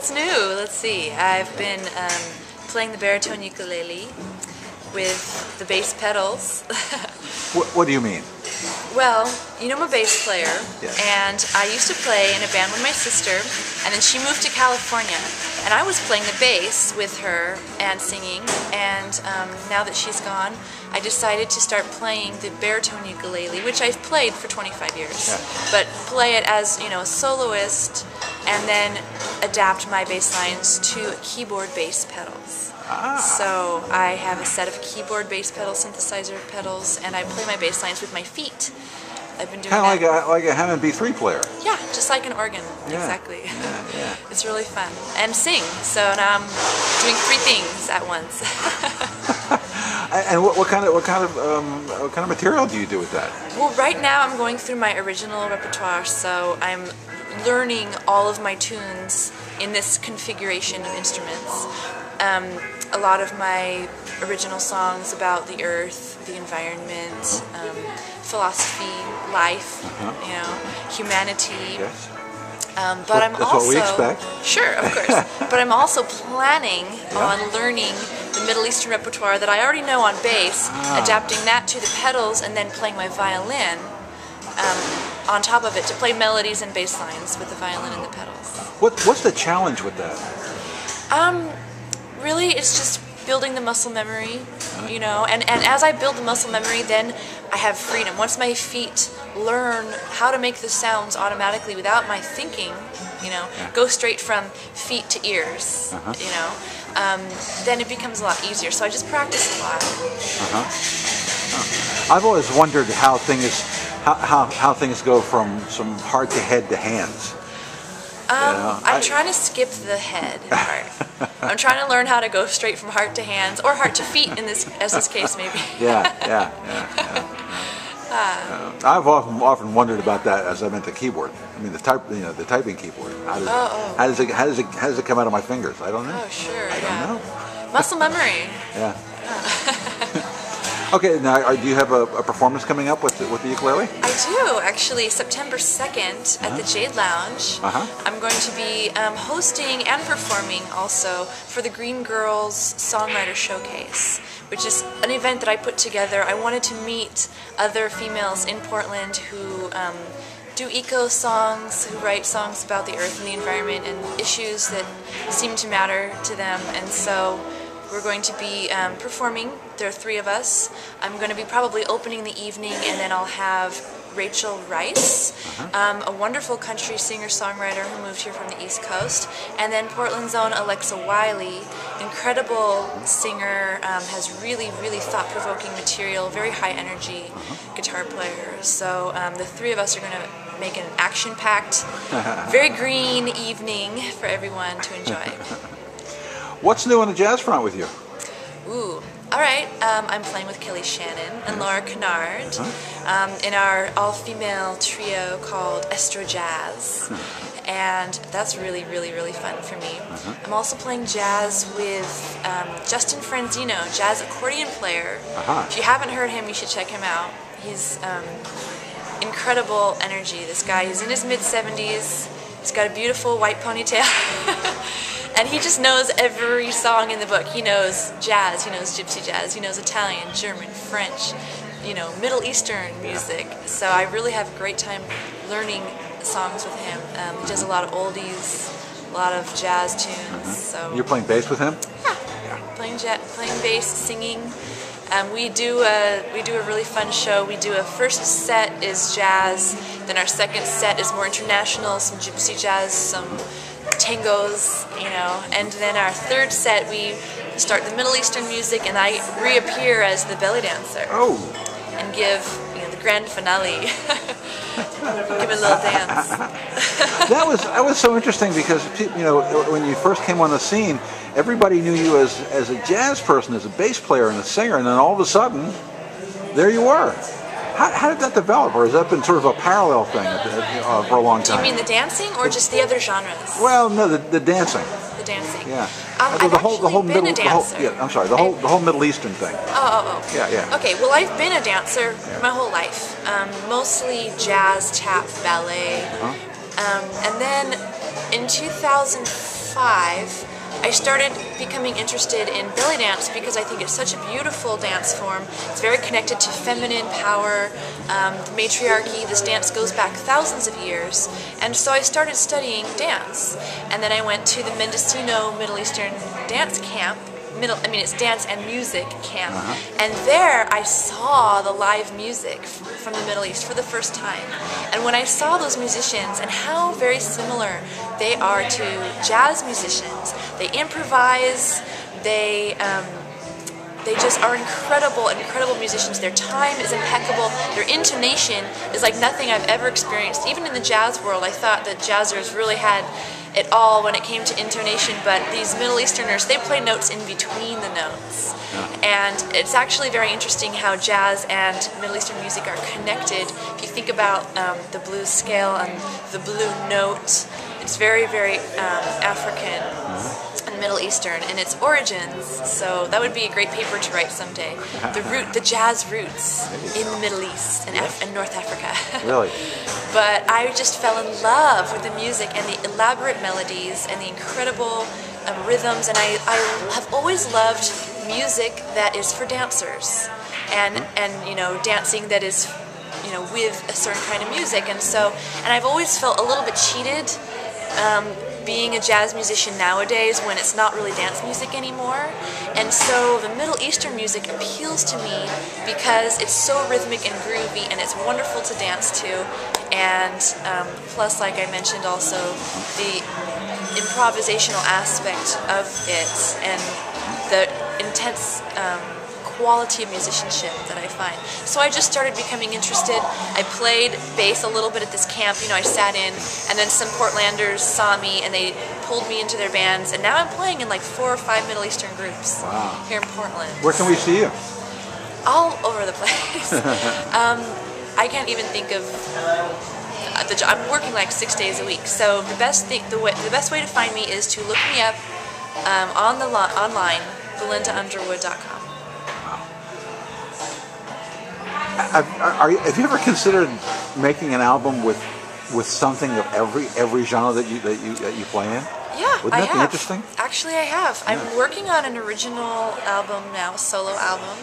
what's new? Let's see. I've been playing the baritone ukulele with the bass pedals. What do you mean? Well, you know I'm a bass player, Yes. and I used to play in a band with my sister, and then she moved to California, and I was playing the bass with her and singing, and now that she's gone, I decided to start playing the baritone ukulele, which I've played for 25 years, Yeah. but play it as, you know, a soloist, and then adapt my bass lines to keyboard bass pedals. So I have a set of keyboard bass pedal synthesizer pedals, and I play my bass lines with my feet. I've been doing Kind that. of like a Hammond B3 player. Yeah, just like an organ. Yeah. Exactly. Yeah. It's really fun. And sing. So now I'm doing 3 things at once. And what kind of material do you do with that? Well, right now I'm going through my original repertoire, so I'm learning all of my tunes in this configuration of instruments. A lot of my original songs about the earth, the environment, philosophy, life, you know, humanity. Yes. But I'm That's also, what we expect. Sure, of course. But I'm also planning on learning the Middle Eastern repertoire that I already know on bass, adapting that to the pedals, and then playing my violin on top of it to play melodies and bass lines with the violin and the pedals. What's the challenge with that? Really, it's just building the muscle memory, you know, and as I build the muscle memory, then I have freedom. Once my feet learn how to make the sounds automatically without my thinking, you know, go straight from feet to ears, you know, then it becomes a lot easier. So I just practice a lot. I've always wondered how things go from heart to head to hands. I'm trying to skip the head part. I'm trying to learn how to go straight from heart to hands, or heart to feet in this case maybe. Yeah. I've often wondered about that as I meant the keyboard. I mean the typing keyboard. How does it come out of my fingers? I don't know. Oh sure. I don't know. Muscle memory. Yeah. Okay, now do you have a performance coming up with the ukulele? I do, actually. September 2nd at the Jade Lounge. I'm going to be hosting and performing also for the Green Girls Songwriter Showcase, which is an event that I put together. I wanted to meet other females in Portland who do eco songs, who write songs about the earth and the environment and issues that seem to matter to them, and so we're going to be performing. There are 3 of us. I'm going to be probably opening the evening, and then I'll have Rachel Rice, a wonderful country singer-songwriter who moved here from the East Coast, and then Portland's own Alexa Wiley, incredible singer, has really, really thought-provoking material, very high-energy guitar player. So the 3 of us are going to make an action-packed, very green evening for everyone to enjoy. What's new on the jazz front with you? Ooh, all right. I'm playing with Kelly Shannon and Laura Kennard in our all-female trio called Estro Jazz, and that's really, really, really fun for me. I'm also playing jazz with Justin Franzino, jazz accordion player. If you haven't heard him, you should check him out. He's incredible energy. This guy, he's in his mid-70s. He's got a beautiful white ponytail. And he just knows every song in the book. He knows jazz, he knows gypsy jazz, he knows Italian, German, French, you know, Middle Eastern music. So I really have a great time learning songs with him. He does a lot of oldies, a lot of jazz tunes. So You're playing bass with him? yeah. Playing bass, singing. We do a really fun show. We do a first set is jazz, then our second set is more international, some gypsy jazz, some tangos, you know, and then our third set we start the Middle Eastern music, and I reappear as the belly dancer. Oh. And give, you know, the grand finale. Give a little dance. That was so interesting because, you know, when you first came on the scene, everybody knew you as a jazz person, as a bass player and a singer, and then all of a sudden, there you were. How did that develop, or has that been sort of a parallel thing for a long time? Do you mean the dancing, or just the other genres? Well, no, the dancing. The dancing. Yeah. I've the whole been a dancer. The whole Middle Eastern thing. Oh. Yeah. Okay, well, I've been a dancer my whole life. Mostly jazz, tap, ballet. And then in 2004, 5, I started becoming interested in belly dance because I think it's such a beautiful dance form. It's very connected to feminine power, the matriarchy. This dance goes back thousands of years. And so I started studying dance. And then I went to the Mendocino Middle Eastern dance camp. It's dance and music camp, and there I saw the live music from the Middle East for the first time. And when I saw those musicians and how very similar they are to jazz musicians, they improvise, they just are incredible musicians. Their time is impeccable. Their intonation is like nothing I've ever experienced. Even in the jazz world, I thought that jazzers really had it all when it came to intonation, but these Middle Easterners, they play notes in between the notes. And it's actually very interesting how jazz and Middle Eastern music are connected. If you think about the blues scale and the blue note, it's very African and Middle Eastern in its origins, so that would be a great paper to write someday. The jazz roots in the Middle East and North Africa. Really? But I just fell in love with the music and the elaborate melodies and the incredible rhythms, and I have always loved music that is for dancers, and dancing that is with a certain kind of music, and I've always felt a little bit cheated being a jazz musician nowadays when it's not really dance music anymore. And so the Middle Eastern music appeals to me because it's so rhythmic and groovy, and it's wonderful to dance to. And plus, like I mentioned also, the improvisational aspect of it and the intense quality of musicianship that I find. So I just started becoming interested. I played bass a little bit at this camp, I sat in, and then some Portlanders saw me and they pulled me into their bands, and now I'm playing in like 4 or 5 Middle Eastern groups here in Portland. Where can we see you? All over the place. I can't even think of I'm working like 6 days a week, so the best way to find me is to look me up online, BelindaUnderwood.com. Have you ever considered making an album with something of every genre that you play in? Yeah, Wouldn't that be interesting? Actually, I have. Yeah. I'm working on an original album now, a solo album.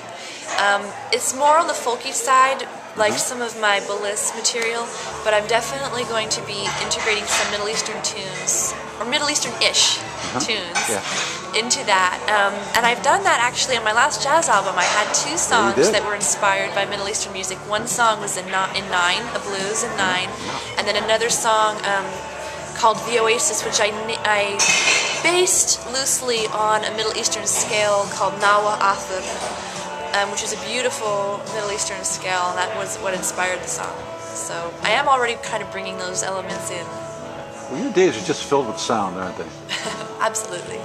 It's more on the folky side, like some of my Bliss material, but I'm definitely going to be integrating some Middle Eastern tunes, or Middle Eastern-ish tunes, into that. And I've done that actually on my last jazz album. I had 2 songs that were inspired by Middle Eastern music. One song was in 9, a blues in 9, and then another song called The Oasis, which I based loosely on a Middle Eastern scale called Nawa Athur, which is a beautiful Middle Eastern scale, and that was what inspired the song. So I am already kind of bringing those elements in. Well, your days are just filled with sound, aren't they? Absolutely.